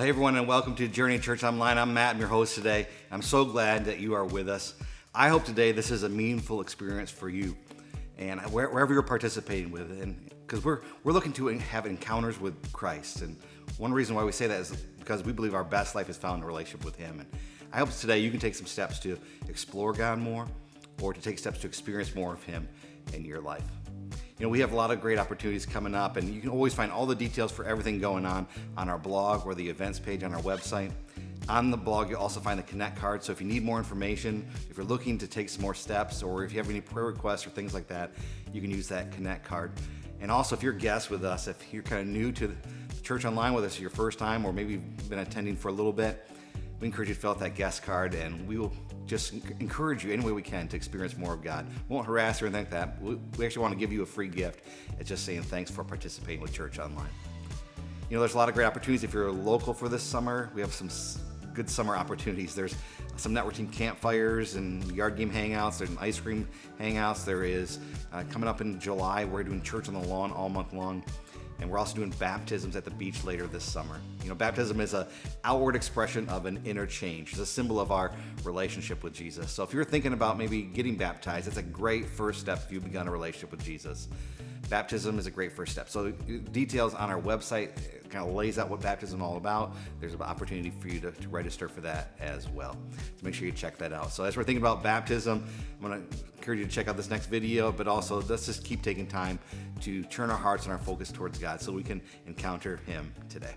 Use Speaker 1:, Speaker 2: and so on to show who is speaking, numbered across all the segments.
Speaker 1: Hey everyone, and welcome to Journey Church Online. I'm Matt, I'm your host today. I'm so glad that you are with us. I hope today this is a meaningful experience for you, and wherever you're participating with, and because we're looking to have encounters with Christ. And one reason why we say that is because we believe our best life is found in a relationship with Him. And I hope today you can take some steps to explore God more, or to take steps to experience more of Him in your life. You know, we have a lot of great opportunities coming up, and you can always find all the details for everything going on our blog or the events page on our website. On the blog, you'll also find the Connect card, so if you need more information, if you're looking to take some more steps, or if you have any prayer requests or things like that, you can use that Connect card. And also, if you're a guest with us, if you're kind of new to the Church Online with us, your first time, or maybe you've been attending for a little bit, we encourage you to fill out that guest card, and we will just encourage you any way we can to experience more of God. We won't harass or anything like that. We actually want to give you a free gift. It's just saying thanks for participating with Church Online. You know, there's a lot of great opportunities. If you're local for this summer, we have some good summer opportunities. There's some networking campfires and yard game hangouts. There's an ice cream hangouts. There is, coming up in July, we're doing church on the lawn all month long. And we're also doing baptisms at the beach later this summer. You know, baptism is an outward expression of an inner change. It's a symbol of our relationship with Jesus. So if you're thinking about maybe getting baptized, it's a great first step if you've begun a relationship with Jesus. Baptism is a great first step. So details on our website kind of lays out what baptism is all about. There's an opportunity for you to register for that as well. So make sure you check that out. So as we're thinking about baptism, I'm going to encourage you to check out this next video, but also let's just keep taking time to turn our hearts and our focus towards God so we can encounter Him today.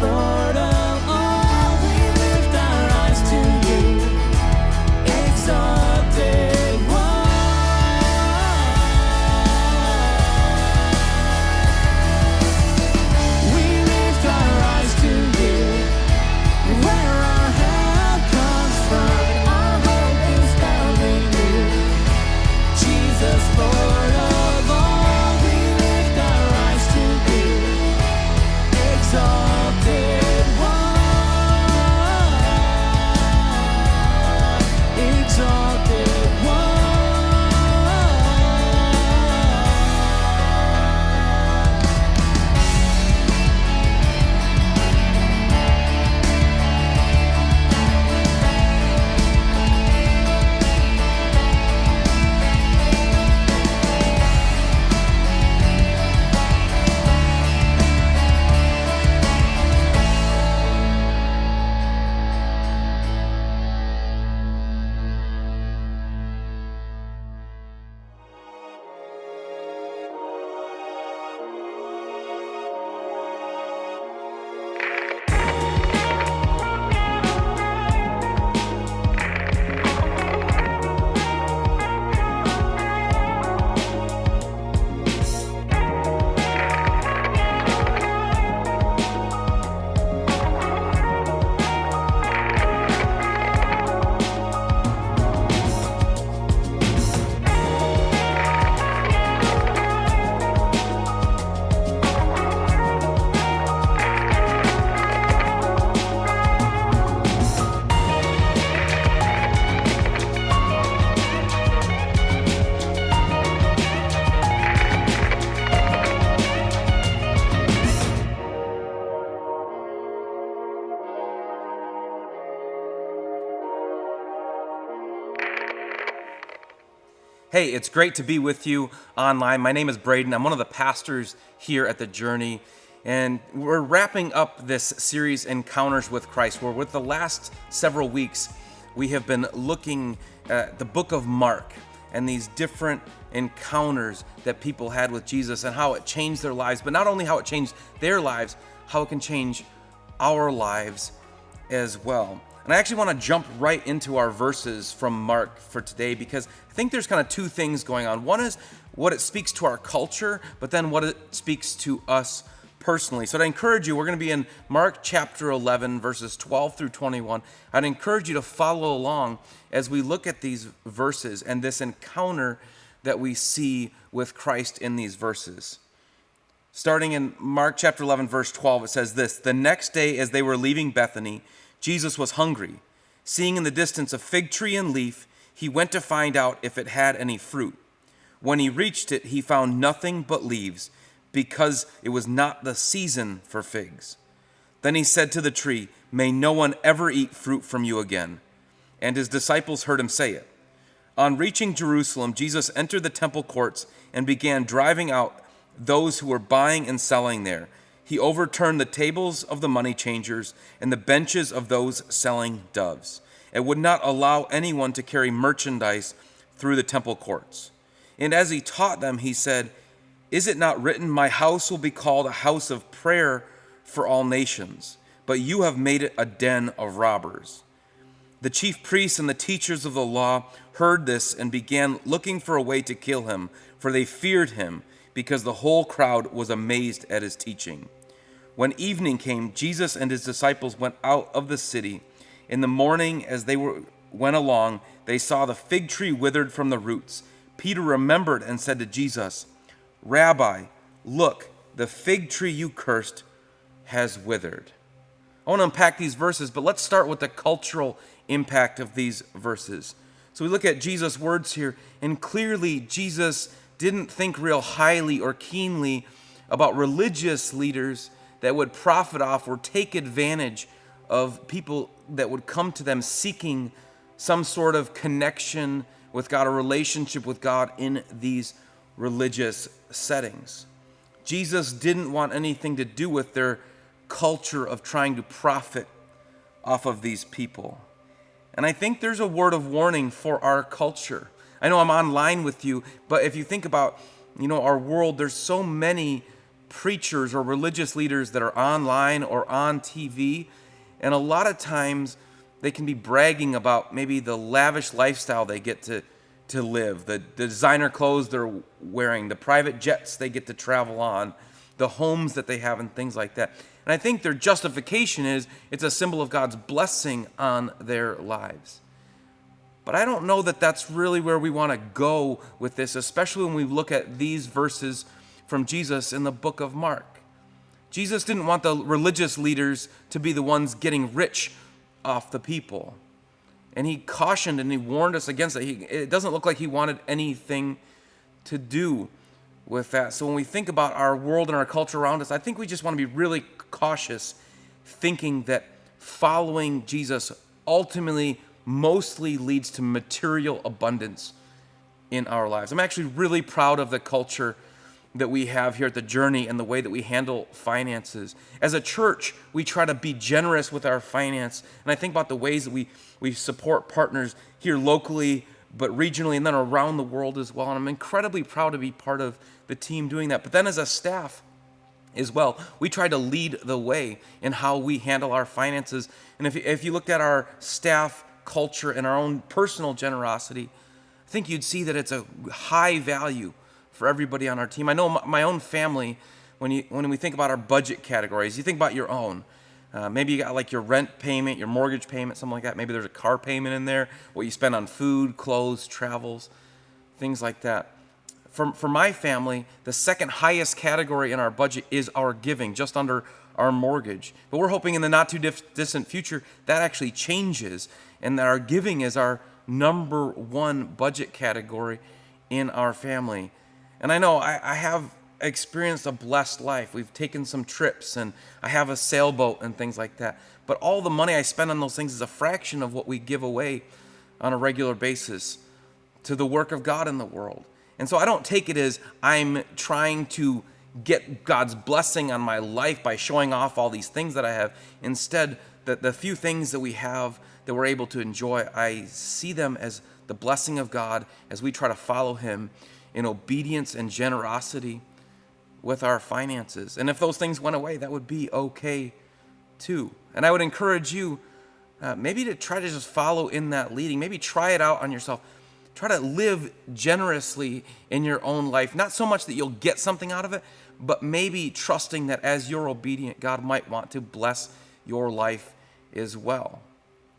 Speaker 2: Lord of all, we lift our eyes to you, exalted one. We lift our eyes to you, where our help comes from. Our hope is found in you, Jesus, Lord of all. We lift our eyes to you, exalted one, exalted one.
Speaker 3: Hey, it's great to be with you online. My name is Braden. I'm one of the pastors here at The Journey. And we're wrapping up this series, Encounters with Christ, where with the last several weeks, we have been looking at the book of Mark and these different encounters that people had with Jesus and how it changed their lives, but not only how it changed their lives, how it can change our lives as well. And I actually want to jump right into our verses from Mark for today, because I think there's kind of two things going on. One is what it speaks to our culture, but then what it speaks to us personally. So I'd encourage you, we're going to be in Mark chapter 11, verses 12 through 21. I'd encourage you to follow along as we look at these verses and this encounter that we see with Christ in these verses. Starting in Mark chapter 11, verse 12, it says this: "The next day as they were leaving Bethany, Jesus was hungry. Seeing in the distance a fig tree and leaf, he went to find out if it had any fruit. When he reached it, he found nothing but leaves, because it was not the season for figs. Then he said to the tree, 'May no one ever eat fruit from you again.' And his disciples heard him say it. On reaching Jerusalem, Jesus entered the temple courts and began driving out those who were buying and selling there. He overturned the tables of the money changers and the benches of those selling doves, and would not allow anyone to carry merchandise through the temple courts. And as he taught them, he said, 'Is it not written, my house will be called a house of prayer for all nations, but you have made it a den of robbers?' The chief priests and the teachers of the law heard this and began looking for a way to kill him, for they feared him, because the whole crowd was amazed at his teaching. When evening came, Jesus and his disciples went out of the city. In the morning, as they went along, they saw the fig tree withered from the roots. Peter remembered and said to Jesus, 'Rabbi, look, the fig tree you cursed has withered.'" I want to unpack these verses, but let's start with the cultural impact of these verses. So we look at Jesus' words here, and clearly Jesus didn't think real highly or keenly about religious leaders that would profit off or take advantage of people that would come to them seeking some sort of connection with God, a relationship with God in these religious settings. Jesus didn't want anything to do with their culture of trying to profit off of these people. And I think there's a word of warning for our culture. I know I'm online with you, but if you think about, our world, there's so many preachers or religious leaders that are online or on TV, and a lot of times they can be bragging about maybe the lavish lifestyle they get to live, the designer clothes they're wearing, the private jets they get to travel on, the homes that they have, and things like that. And I think their justification is it's a symbol of God's blessing on their lives. But I don't know that that's really where we want to go with this, especially when we look at these verses from Jesus in the book of Mark. Jesus didn't want the religious leaders to be the ones getting rich off the people. And he cautioned and he warned us against it. It doesn't look like he wanted anything to do with that. So when we think about our world and our culture around us, I think we just want to be really cautious, thinking that following Jesus ultimately mostly leads to material abundance in our lives. I'm actually really proud of the culture that we have here at The Journey and the way that we handle finances. As a church, we try to be generous with our finance. And I think about the ways that we support partners here locally, but regionally, and then around the world as well. And I'm incredibly proud to be part of the team doing that. But then as a staff as well, we try to lead the way in how we handle our finances. And if you looked at our staff culture and our own personal generosity, I think you'd see that it's a high value for everybody on our team. I know my own family, when we think about our budget categories, you think about your own. Maybe you got like your rent payment, your mortgage payment, something like that. Maybe there's a car payment in there, what you spend on food, clothes, travels, things like that. For my family, the second highest category in our budget is our giving, just under our mortgage. But we're hoping in the not too distant future that actually changes and that our giving is our number one budget category in our family. And I know I have experienced a blessed life. We've taken some trips and I have a sailboat and things like that. But all the money I spend on those things is a fraction of what we give away on a regular basis to the work of God in the world. And so I don't take it as I'm trying to get God's blessing on my life by showing off all these things that I have. Instead, the few things that we have that we're able to enjoy, I see them as the blessing of God as we try to follow Him in obedience and generosity with our finances. And if those things went away, that would be okay too. And I would encourage you maybe to try to just follow in that leading. Maybe try it out on yourself. Try to live generously in your own life. Not so much that you'll get something out of it, but maybe trusting that as you're obedient, God might want to bless your life as well.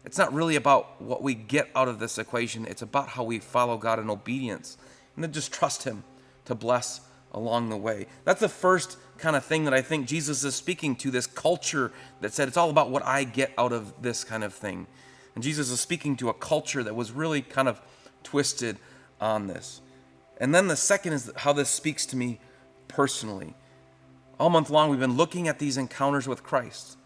Speaker 3: It's not really about what we get out of this equation. It's about how we follow God in obedience and then just trust Him to bless along the way. That's the first kind of thing that I think Jesus is speaking to, this culture that said it's all about what I get out of this kind of thing. And Jesus is speaking to a culture that was really kind of twisted on this. And then the second is how this speaks to me personally. All month long, we've been looking at these encounters with Christ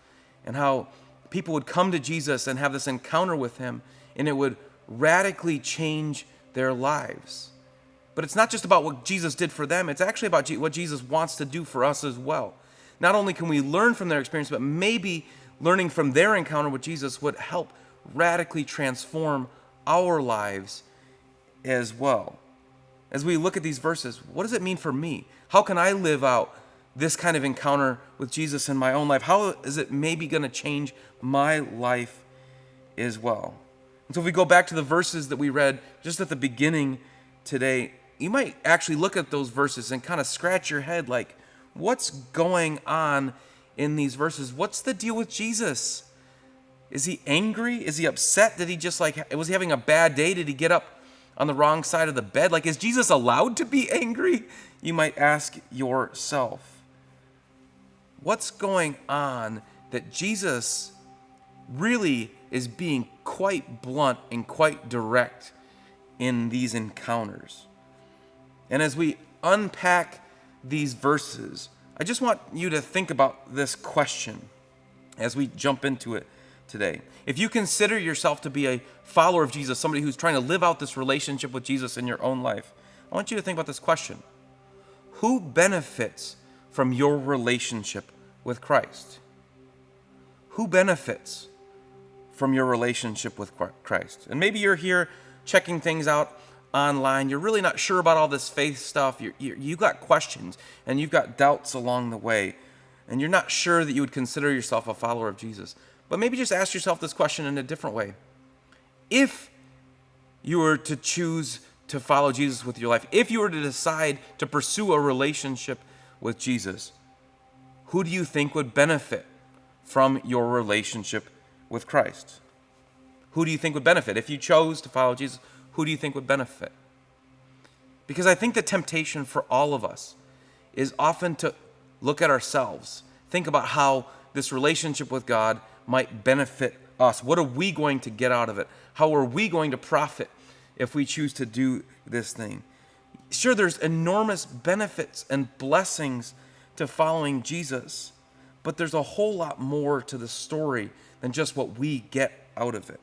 Speaker 3: and how people would come to Jesus and have this encounter with Him, and it would radically change their lives. But it's not just about what Jesus did for them. It's actually about what Jesus wants to do for us as well. Not only can we learn from their experience, but maybe learning from their encounter with Jesus would help radically transform our lives as well. As we look at these verses, what does it mean for me? How can I live out this kind of encounter with Jesus in my own life? How is it maybe going to change my life as well? And so if we go back to the verses that we read just at the beginning today, you might actually look at those verses and kind of scratch your head like, what's going on in these verses? What's the deal with Jesus? Is he angry? Is he upset? Did he just was he having a bad day? Did he get up on the wrong side of the bed? Like, is Jesus allowed to be angry? You might ask yourself. What's going on that Jesus really is being quite blunt and quite direct in these encounters? And as we unpack these verses, I just want you to think about this question as we jump into it today. If you consider yourself to be a follower of Jesus, somebody who's trying to live out this relationship with Jesus in your own life, I want you to think about this question. Who benefits from your relationship with Christ? Who benefits from your relationship with Christ? And maybe you're here checking things out online, you're really not sure about all this faith stuff, you got questions and you've got doubts along the way, and you're not sure that you would consider yourself a follower of Jesus, but maybe just ask yourself this question in a different way. If you were to choose to follow Jesus with your life, if you were to decide to pursue a relationship with Jesus, who do you think would benefit from your relationship with Christ? Who do you think would benefit? If you chose to follow Jesus, who do you think would benefit? Because I think the temptation for all of us is often to look at ourselves, think about how this relationship with God might benefit us. What are we going to get out of it? How are we going to profit if we choose to do this thing? Sure, there's enormous benefits and blessings to following Jesus, but there's a whole lot more to the story than just what we get out of it.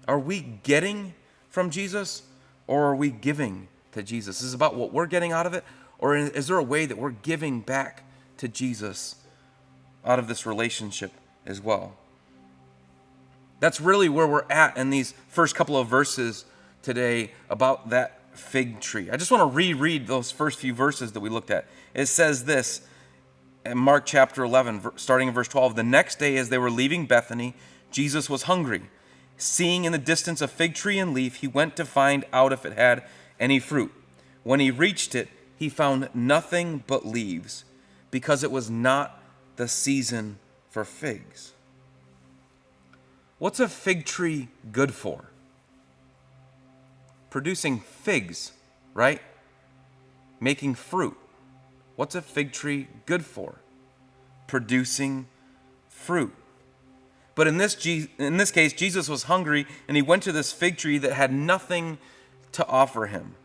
Speaker 3: Are we getting from Jesus, or are we giving to Jesus? Is it about what we're getting out of it, or is there a way that we're giving back to Jesus out of this relationship as well? That's really where we're at in these first couple of verses today about that fig tree. I just want to reread those first few verses that we looked at. It says this in Mark chapter 11, starting in verse 12. The next day, as they were leaving Bethany, Jesus was hungry. Seeing in the distance a fig tree and leaf, he went to find out if it had any fruit. When he reached it, he found nothing but leaves, because it was not the season for figs. What's a fig tree good for? Producing figs, right? Making fruit. What's a fig tree good for? Producing fruit. But in this case, Jesus was hungry, and he went to this fig tree that had nothing to offer him.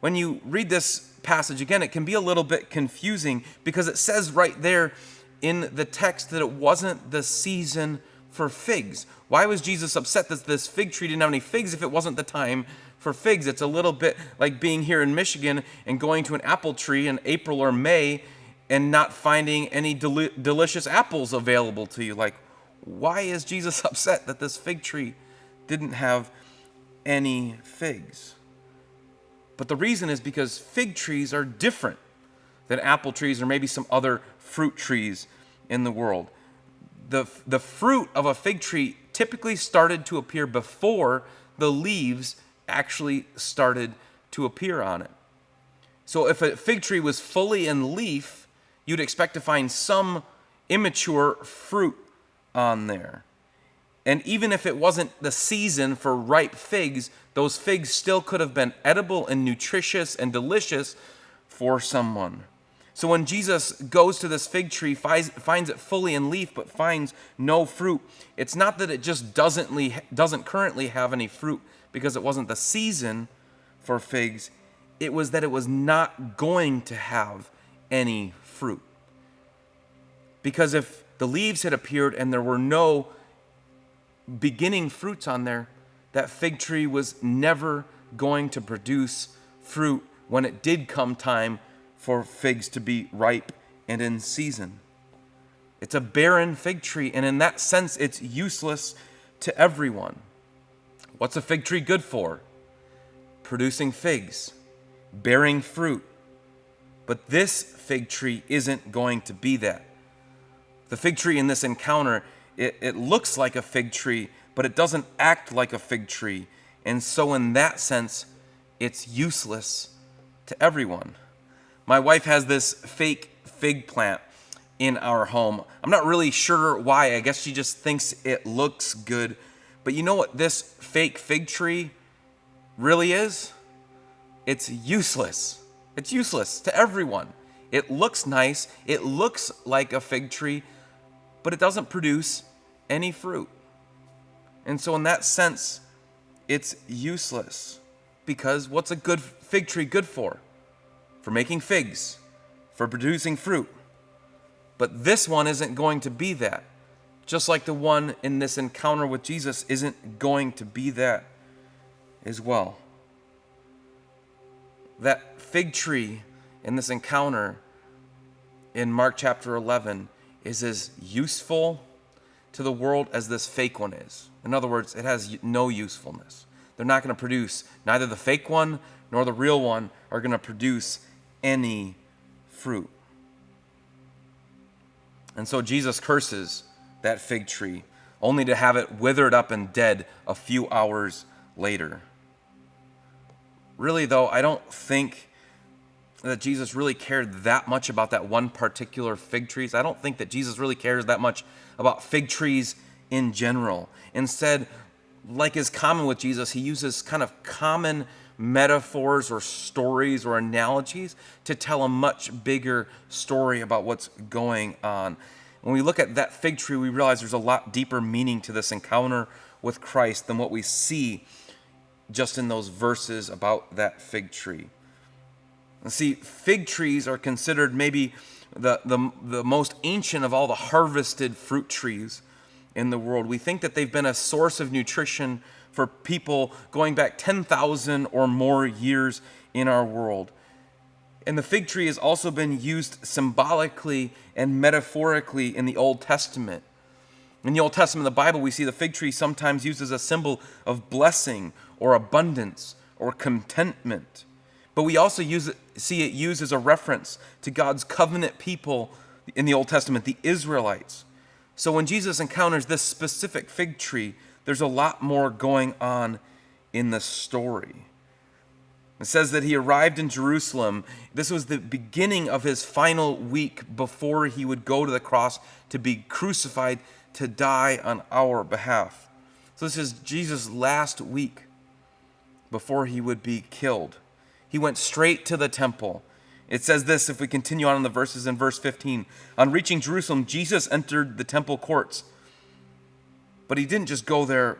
Speaker 3: When you read this passage again, it can be a little bit confusing, because it says right there in the text that it wasn't the season for figs. Why was Jesus upset that this fig tree didn't have any figs if it wasn't the time for figs? It's a little bit like being here in Michigan and going to an apple tree in April or May and not finding any delicious apples available to you. Like, why is Jesus upset that this fig tree didn't have any figs? But the reason is because fig trees are different than apple trees or maybe some other fruit trees in the world. The fruit of a fig tree typically started to appear before the leaves actually started to appear on it. So if a fig tree was fully in leaf, you'd expect to find some immature fruit on there. And even if it wasn't the season for ripe figs, those figs still could have been edible and nutritious and delicious for someone. So when Jesus goes to this fig tree, finds it fully in leaf, but finds no fruit, it's not that it just doesn't currently have any fruit because it wasn't the season for figs. It was that it was not going to have any fruit. Because if the leaves had appeared and there were no beginning fruits on there, that fig tree was never going to produce fruit when it did come time for figs to be ripe and in season. It's a barren fig tree, and in that sense, it's useless to everyone. What's a fig tree good for? Producing figs, bearing fruit. But this fig tree isn't going to be that. The fig tree in this encounter, it looks like a fig tree, but it doesn't act like a fig tree. And so in that sense, it's useless to everyone. My wife has this fake fig plant in our home. I'm not really sure why. I guess she just thinks it looks good. But you know what this fake fig tree really is? It's useless. It's useless to everyone. It looks nice. It looks like a fig tree, but it doesn't produce any fruit. And so in that sense, it's useless. Because what's a good fig tree good for? For making figs, for producing fruit. But this one isn't going to be that. Just like the one in this encounter with Jesus isn't going to be that as well. That fig tree in this encounter in Mark chapter 11 is as useful to the world as this fake one is. In other words, it has no usefulness. they're not going to produce. Neither the fake one nor the real one are going to produce any fruit. And so Jesus curses that fig tree, only to have it withered up and dead a few hours later. Really, though, I don't think that Jesus really cared that much about that one particular fig tree. I don't think that Jesus really cares that much about fig trees in general. Instead, like is common with Jesus, he uses kind of common metaphors or stories or analogies to tell a much bigger story about what's going on. When we look at that fig tree, we realize there's a lot deeper meaning to this encounter with Christ than what we see just in those verses about that fig tree. And see, fig trees are considered maybe the most ancient of all the harvested fruit trees in the world. We think that they've been a source of nutrition for people going back 10,000 or more years in our world. And the fig tree has also been used symbolically and metaphorically in the Old Testament. In the Old Testament, the Bible, we see the fig tree sometimes used as a symbol of blessing or abundance or contentment. But we also see it used as a reference to God's covenant people in the Old Testament, the Israelites. So when Jesus encounters this specific fig tree, there's a lot more going on in the story. It says that he arrived in Jerusalem. This was the beginning of his final week before he would go to the cross to be crucified, to die on our behalf. So this is Jesus' last week before he would be killed. He went straight to the temple. It says this, if we continue on in the verses in verse 15. On reaching Jerusalem, Jesus entered the temple courts. But he didn't just go there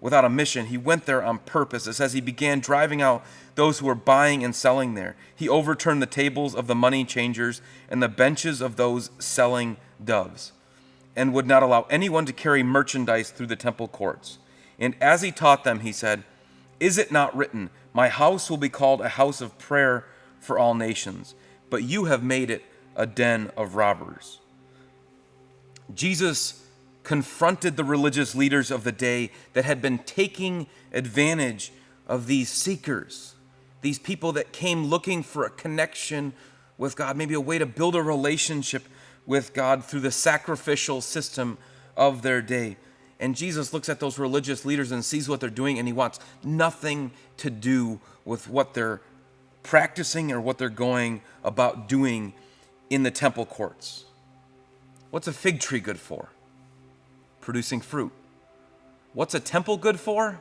Speaker 3: without a mission. He went there on purpose. It says he began driving out those who were buying and selling there. He overturned the tables of the money changers and the benches of those selling doves, and would not allow anyone to carry merchandise through the temple courts. And as he taught them, he said, "Is it not written, 'My house will be called a house of prayer for all nations,' but you have made it a den of robbers." Jesus confronted the religious leaders of the day that had been taking advantage of these seekers, these people that came looking for a connection with God, maybe a way to build a relationship with God through the sacrificial system of their day. And Jesus looks at those religious leaders and sees what they're doing, and he wants nothing to do with what they're practicing or what they're going about doing in the temple courts. What's a fig tree good for? Producing fruit. What's a temple good for?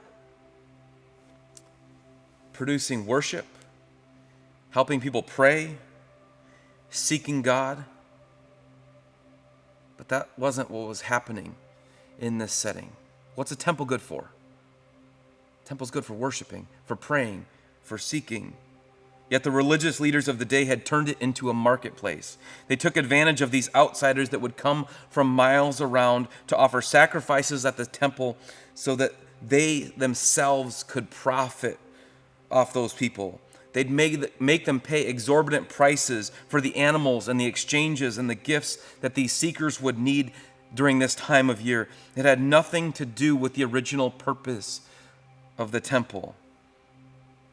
Speaker 3: Producing worship, helping people pray, seeking God. But that wasn't what was happening in this setting. What's a temple good for? Temple's good for worshiping, for praying, for seeking. Yet the religious leaders of the day had turned it into a marketplace. They took advantage of these outsiders that would come from miles around to offer sacrifices at the temple so that they themselves could profit off those people. They'd make them pay exorbitant prices for the animals and the exchanges and the gifts that these seekers would need during this time of year. It had nothing to do with the original purpose of the temple.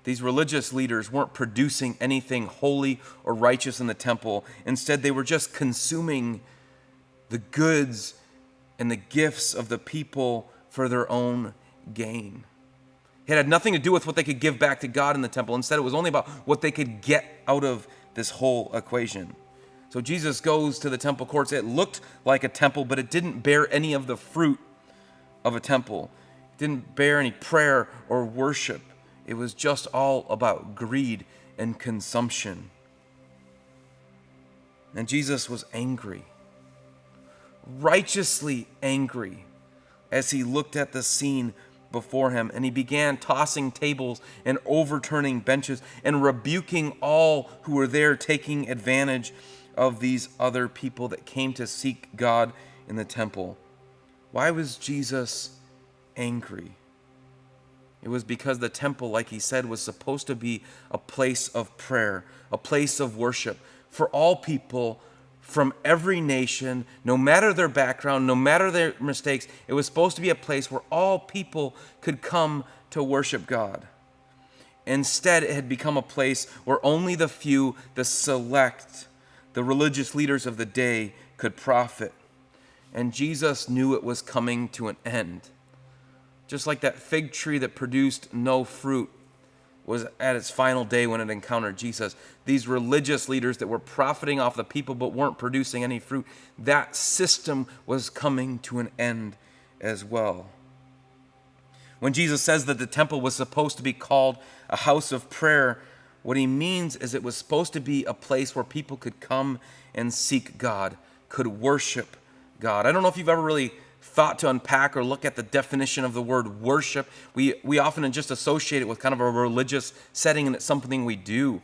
Speaker 3: These religious leaders weren't producing anything holy or righteous in the temple. Instead, they were just consuming the goods and the gifts of the people for their own gain. It had nothing to do with what they could give back to God in the temple. Instead, it was only about what they could get out of this whole equation. So Jesus goes to the temple courts. It looked like a temple, but it didn't bear any of the fruit of a temple. It didn't bear any prayer or worship. It was just all about greed and consumption. And Jesus was angry, righteously angry, as he looked at the scene before him, and he began tossing tables and overturning benches and rebuking all who were there taking advantage of these other people that came to seek God in the temple. Why was Jesus angry? It was because the temple, like he said, was supposed to be a place of prayer, a place of worship for all people from every nation, no matter their background, no matter their mistakes. It was supposed to be a place where all people could come to worship God. Instead, it had become a place where only the few, the select, the religious leaders of the day could profit. And Jesus knew it was coming to an end. Just like that fig tree that produced no fruit was at its final day when it encountered Jesus. These religious leaders that were profiting off the people but weren't producing any fruit, that system was coming to an end as well. When Jesus says that the temple was supposed to be called a house of prayer, what he means is it was supposed to be a place where people could come and seek God, could worship God. I don't know if you've ever really thought to unpack or look at the definition of the word worship. We often just associate it with kind of a religious setting, and it's something we do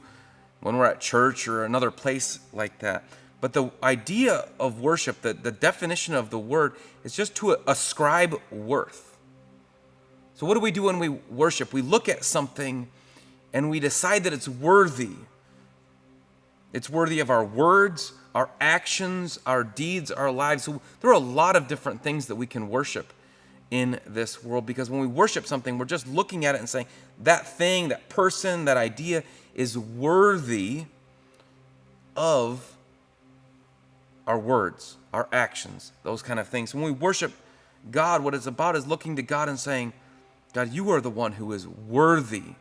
Speaker 3: when we're at church or another place like that. But the idea of worship, the definition of the word, is just to ascribe worth. So what do we do when we worship? We look at something and we decide that it's worthy. It's worthy of our words, our actions, our deeds, our lives. So there are a lot of different things that we can worship in this world, because when we worship something, we're just looking at it and saying that thing, that person, that idea is worthy of our words, our actions, those kind of things. When we worship God, what it's about is looking to God and saying, God, you are the one who is worthy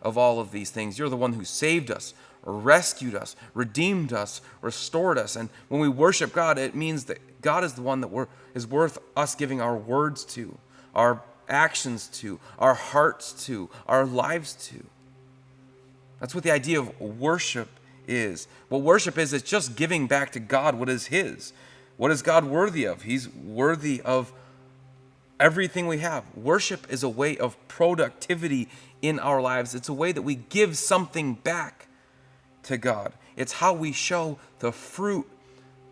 Speaker 3: of all of these things. You're the one who saved us, rescued us, redeemed us, restored us. And when we worship God, it means that God is the one that is worth us giving our words to, our actions to, our hearts to, our lives to. That's what the idea of worship is. What worship is, it's just giving back to God what is his. What is God worthy of? He's worthy of everything we have. Worship is a way of productivity in our lives. It's a way that we give something back to God. It's how we show the fruit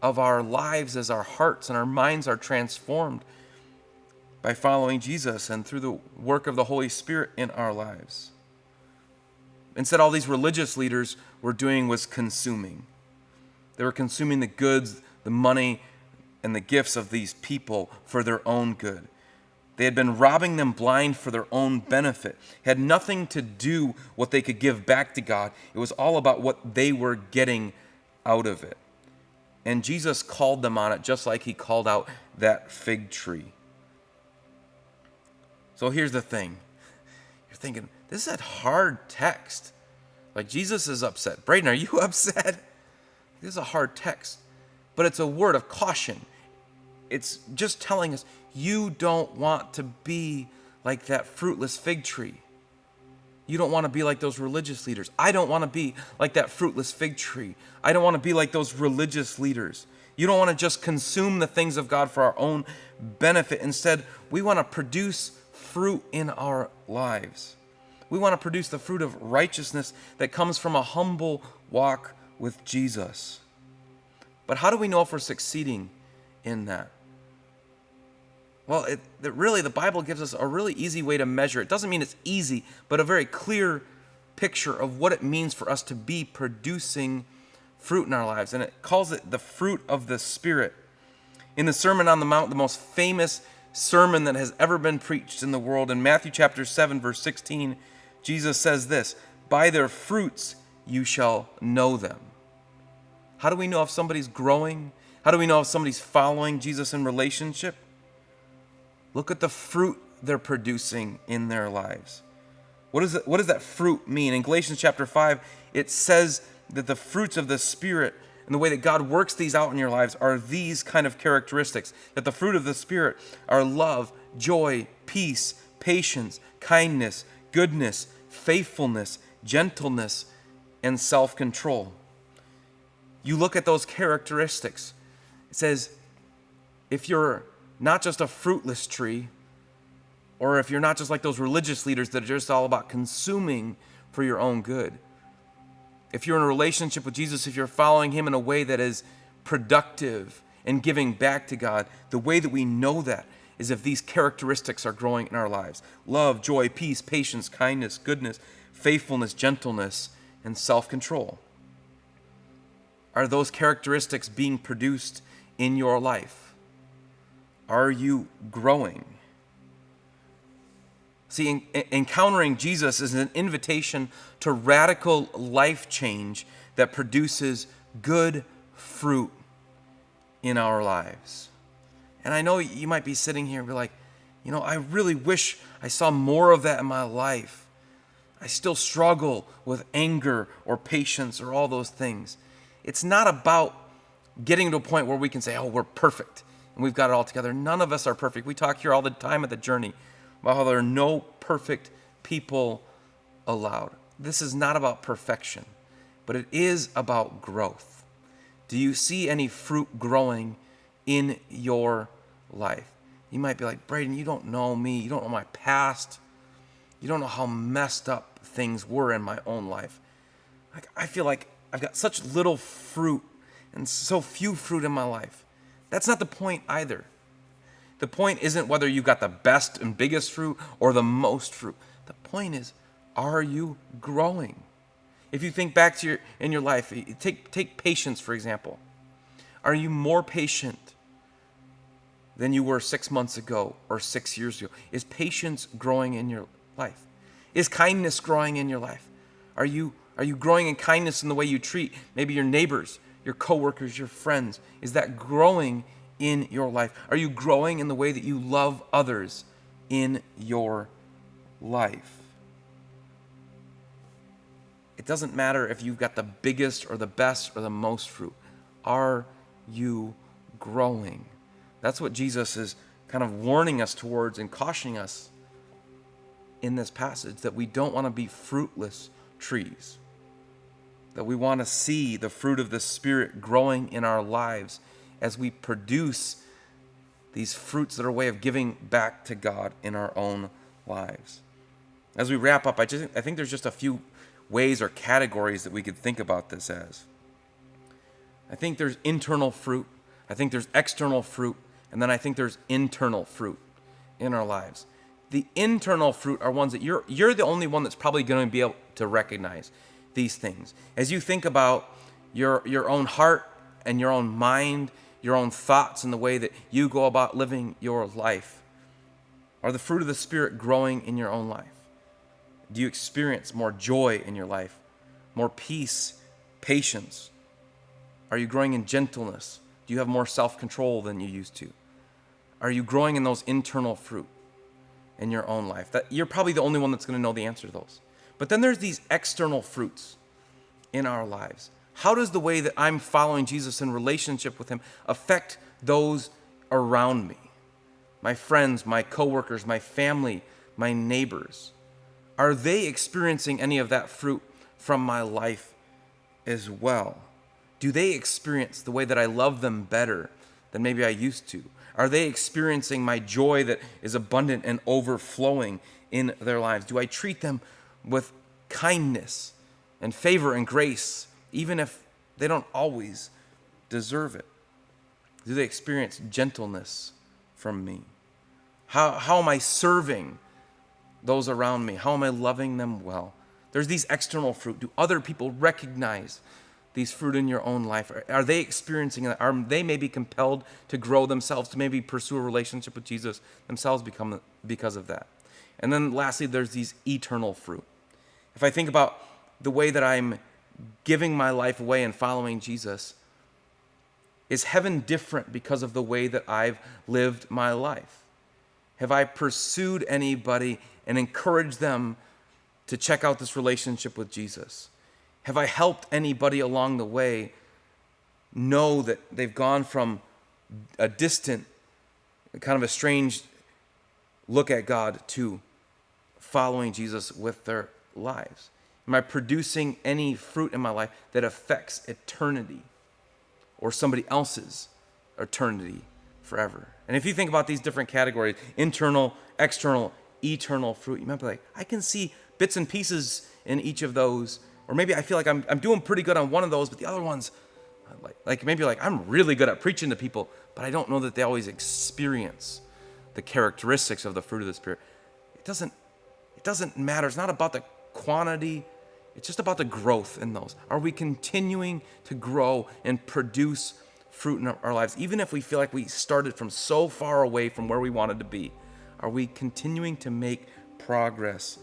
Speaker 3: of our lives as our hearts and our minds are transformed by following Jesus and through the work of the Holy Spirit in our lives. Instead, all these religious leaders were doing was consuming. They were consuming the goods, the money, and the gifts of these people for their own good. They had been robbing them blind for their own benefit. It had nothing to do what they could give back to God. It was all about what they were getting out of it. And Jesus called them on it, just like he called out that fig tree. So here's the thing. You're thinking, this is a hard text. Like, Jesus is upset. Braden, are you upset? This is a hard text. But it's a word of caution. It's just telling us, you don't want to be like that fruitless fig tree. You don't want to be like those religious leaders. I don't want to be like that fruitless fig tree. I don't want to be like those religious leaders. You don't want to just consume the things of God for our own benefit. Instead, we want to produce fruit in our lives. We want to produce the fruit of righteousness that comes from a humble walk with Jesus. But how do we know if we're succeeding in that? Well, really, the Bible gives us a really easy way to measure it. It doesn't mean it's easy, but a very clear picture of what it means for us to be producing fruit in our lives. And it calls it the fruit of the Spirit. In the Sermon on the Mount, the most famous sermon that has ever been preached in the world, in Matthew chapter 7, verse 16, Jesus says this, "By their fruits you shall know them." How do we know if somebody's growing? How do we know if somebody's following Jesus in relationship? Look at the fruit they're producing in their lives. What does that fruit mean? In Galatians chapter 5, it says that the fruits of the Spirit and the way that God works these out in your lives are these kind of characteristics. That the fruit of the Spirit are love, joy, peace, patience, kindness, goodness, faithfulness, gentleness, and self-control. You look at those characteristics. It says, if you're not just a fruitless tree, or if you're not just like those religious leaders that are just all about consuming for your own good. If you're in a relationship with Jesus, if you're following him in a way that is productive and giving back to God, the way that we know that is if these characteristics are growing in our lives. Love, joy, peace, patience, kindness, goodness, faithfulness, gentleness, and self-control. Are those characteristics being produced in your life? Are you growing? See, encountering Jesus is an invitation to radical life change that produces good fruit in our lives. And I know you might be sitting here and be like, I really wish I saw more of that in my life. I still struggle with anger or patience or all those things. It's not about getting to a point where we can say, oh, we're perfect and we've got it all together. None of us are perfect. We talk here all the time at the Journey about how there are no perfect people allowed. This is not about perfection, but it is about growth. Do you see any fruit growing in your life? You might be like, Braden, you don't know me. You don't know my past. You don't know how messed up things were in my own life. I feel like I've got such little fruit and so few fruit in my life. That's not the point either. The point isn't whether you've got the best and biggest fruit or the most fruit. The point is, are you growing? If you think back to in your life, take patience, for example. Are you more patient than you were 6 months ago or 6 years ago? Is patience growing in your life? Is kindness growing in your life? Are you growing in kindness in the way you treat maybe your neighbors, your coworkers, your friends? Is that growing in your life? Are you growing in the way that you love others in your life? It doesn't matter if you've got the biggest or the best or the most fruit. Are you growing? That's what Jesus is kind of warning us towards and cautioning us in this passage, that we don't want to be fruitless trees, that we want to see the fruit of the Spirit growing in our lives as we produce these fruits that are a way of giving back to God in our own lives. As we wrap up, I think there's just a few ways or categories that we could think about this as. I think there's internal fruit, I think there's external fruit, and then I think there's internal fruit in our lives. The internal fruit are ones that you're the only one that's probably going to be able to recognize these things. As you think about your own heart and your own mind, your own thoughts and the way that you go about living your life, are the fruit of the Spirit growing in your own life? Do you experience more joy in your life, more peace, patience? Are you growing in gentleness? Do you have more self-control than you used to? Are you growing in those internal fruit in your own life? That you're probably the only one that's going to know the answer to those. But then there's these external fruits in our lives. How does the way that I'm following Jesus in relationship with Him affect those around me? My friends, my coworkers, my family, my neighbors. Are they experiencing any of that fruit from my life as well? Do they experience the way that I love them better than maybe I used to? Are they experiencing my joy that is abundant and overflowing in their lives? Do I treat them with kindness and favor and grace, even if they don't always deserve it? Do they experience gentleness from me? How am I serving those around me? How am I loving them well? There's these external fruit. Do other people recognize these fruit in your own life? Are they experiencing that? Are they maybe compelled to grow themselves, to maybe pursue a relationship with Jesus themselves because of that? And then lastly, there's these eternal fruit. If I think about the way that I'm giving my life away and following Jesus, is heaven different because of the way that I've lived my life? Have I pursued anybody and encouraged them to check out this relationship with Jesus? Have I helped anybody along the way know that they've gone from a distant, kind of a strange look at God to following Jesus with their lives? Am I producing any fruit in my life that affects eternity or somebody else's eternity forever? And if you think about these different categories, internal, external, eternal fruit, you might be like, I can see bits and pieces in each of those. Or maybe I feel like I'm doing pretty good on one of those, but the other ones, like maybe like I'm really good at preaching to people, but I don't know that they always experience the characteristics of the fruit of the Spirit. It doesn't matter. It's not about the quantity. It's just about the growth in those. Are we continuing to grow and produce fruit in our lives? Even if we feel like we started from so far away from where we wanted to be, are we continuing to make progress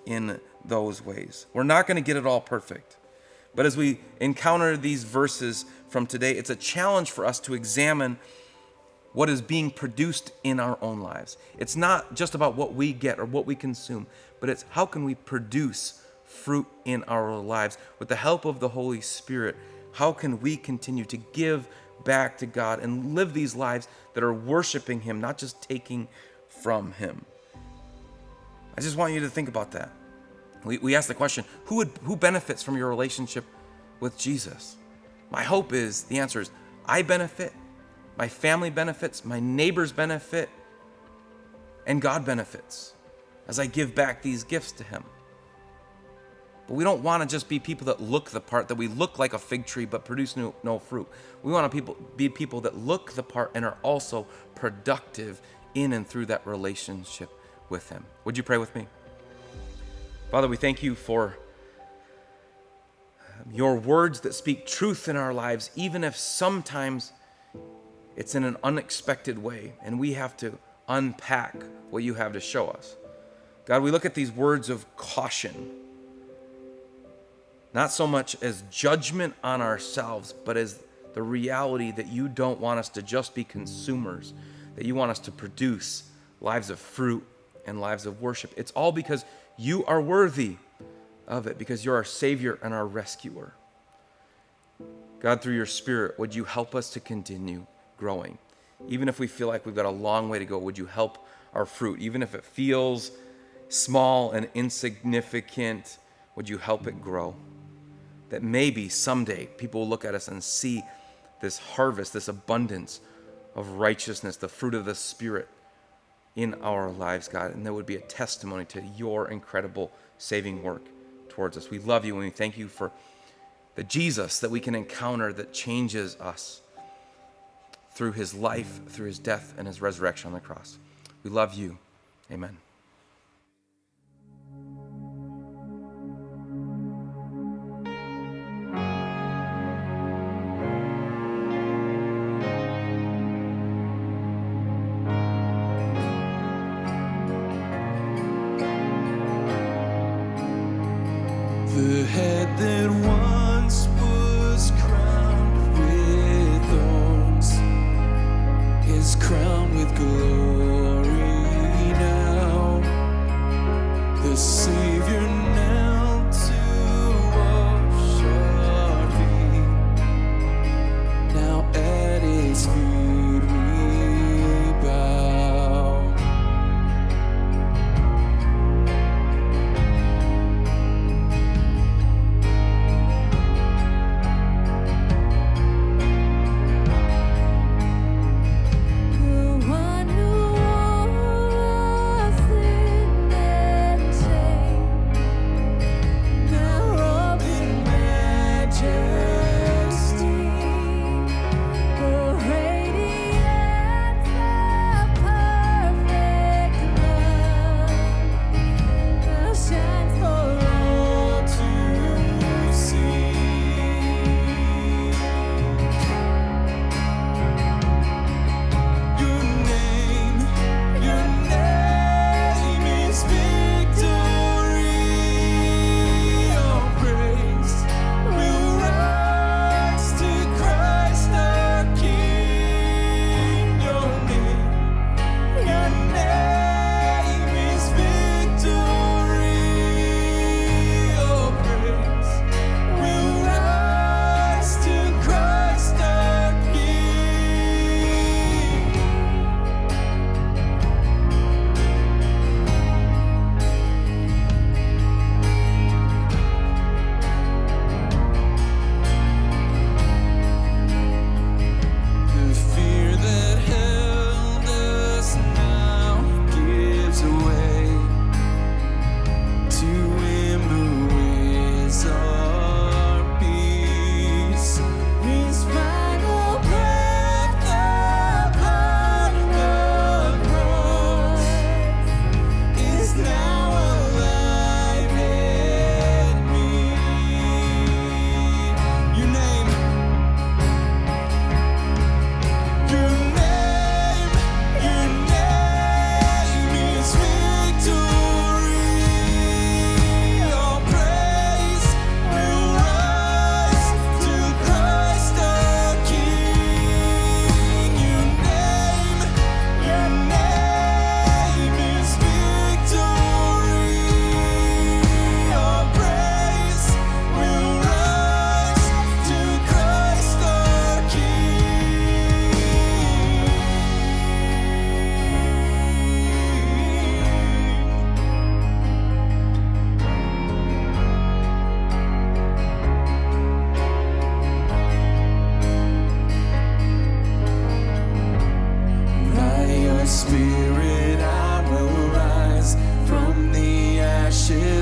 Speaker 3: in those ways. We're not going to get it all perfect. But as we encounter these verses from today, it's a challenge for us to examine what is being produced in our own lives. It's not just about what we get or what we consume, but it's how can we produce fruit in our lives with the help of the Holy Spirit. How can we continue to give back to God and live these lives that are worshiping Him, not just taking from Him? I just want you to think about that. We ask the question, who benefits from your relationship with Jesus? My hope is, the answer is, I benefit, my family benefits, my neighbors benefit, and God benefits as I give back these gifts to Him. But we don't want to just be people that look the part, that we look like a fig tree but produce no fruit. We want to be people that look the part and are also productive in and through that relationship with Him. Would you pray with me? Father, we thank You for Your words that speak truth in our lives, even if sometimes it's in an unexpected way and we have to unpack what You have to show us. God, we look at these words of caution, not so much as judgment on ourselves, but as the reality that You don't want us to just be consumers, that You want us to produce lives of fruit and lives of worship. It's all because You are worthy of it, because You're our Savior and our rescuer. God, through Your Spirit, would You help us to continue growing? Even if we feel like we've got a long way to go, would You help our fruit? Even if it feels small and insignificant, would You help it grow? That maybe someday people will look at us and see this harvest, this abundance of righteousness, the fruit of the Spirit in our lives, God, and there would be a testimony to Your incredible saving work towards us. We love You and we thank You for the Jesus that we can encounter that changes us through His life, through His death, and His resurrection on the cross. We love You. Amen.
Speaker 2: The head that once was crowned with thorns is crowned with glory now.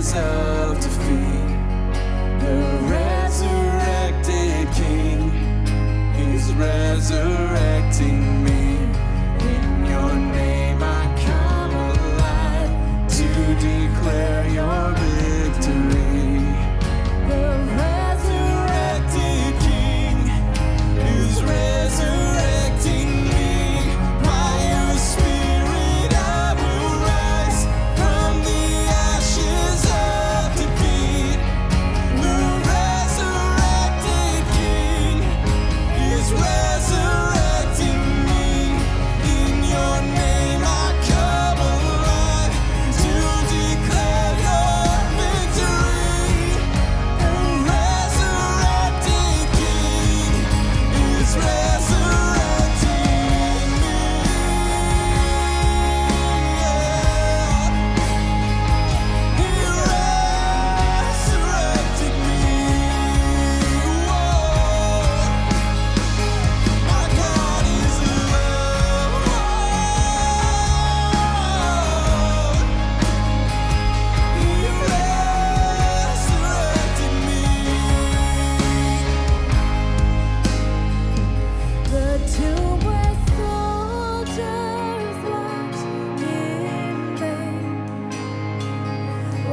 Speaker 2: ashes of defeat. The resurrected King is resurrecting me. In your name I come alive to declare your victory. The resurrected King is resurrecting me. By your Spirit I will rise from the ashes of defeat. The resurrected King is resurrecting me. In your name I come alive to declare your victory. The resurrected King is resurrecting me. He resurrected me. My God is love. He resurrected me. The tomb where soldiers watched in vain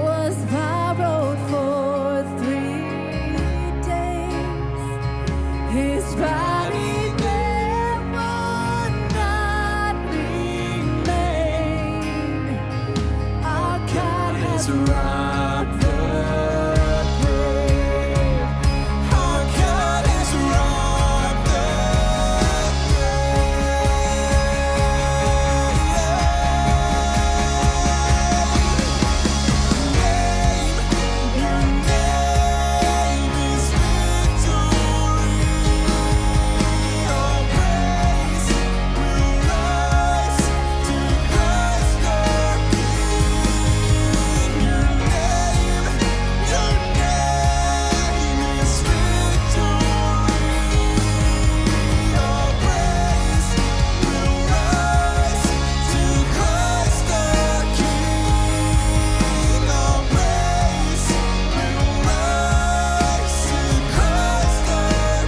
Speaker 2: was borrowed for 3 days. His body there would not remain. Our God has robbed the grave. Our God has robbed the grave. Your name is victory. All praise will rise to Christ our King. Your name is victory. All praise will rise to Christ our King. All praise will rise to Christ our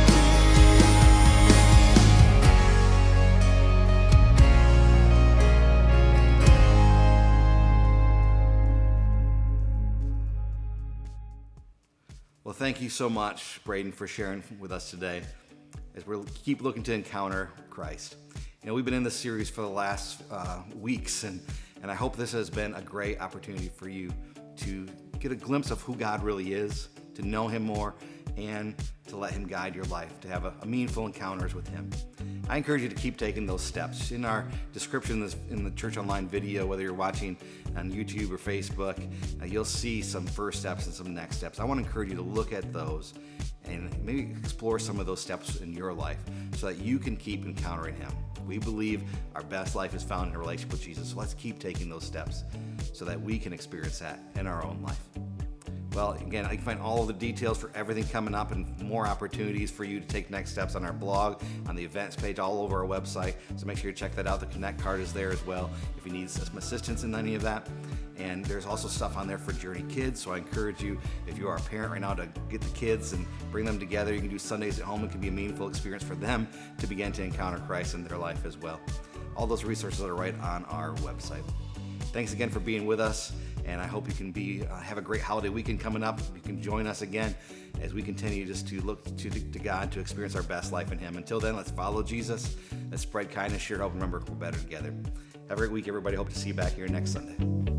Speaker 1: Well, thank you so much, Braden, for sharing with us today as we keep looking to encounter Christ. You know, we've been in this series for the last weeks, and I hope this has been a great opportunity for you to get a glimpse of who God really is, to know Him more, and to let Him guide your life, to have a meaningful encounters with Him. I encourage you to keep taking those steps. In our description in the Church Online video, whether you're watching on YouTube or Facebook, you'll see some first steps and some next steps. I want to encourage you to look at those and maybe explore some of those steps in your life so that you can keep encountering Him. We believe our best life is found in a relationship with Jesus, so let's keep taking those steps so that we can experience that in our own life. Well, again, you can find all of the details for everything coming up and more opportunities for you to take next steps on our blog, on the events page, all over our website. So make sure you check that out. The Connect card is there as well if you need some assistance in any of that. And there's also stuff on there for Journey Kids. So I encourage you, if you are a parent right now, to get the kids and bring them together. You can do Sundays at home. It can be a meaningful experience for them to begin to encounter Christ in their life as well. All those resources are right on our website. Thanks again for being with us, and I hope you can have a great holiday weekend coming up. You can join us again as we continue just to look to God to experience our best life in Him. Until then, let's follow Jesus. Let's spread kindness, share hope, and remember, we're better together. Have a great week, everybody. Hope to see you back here next Sunday.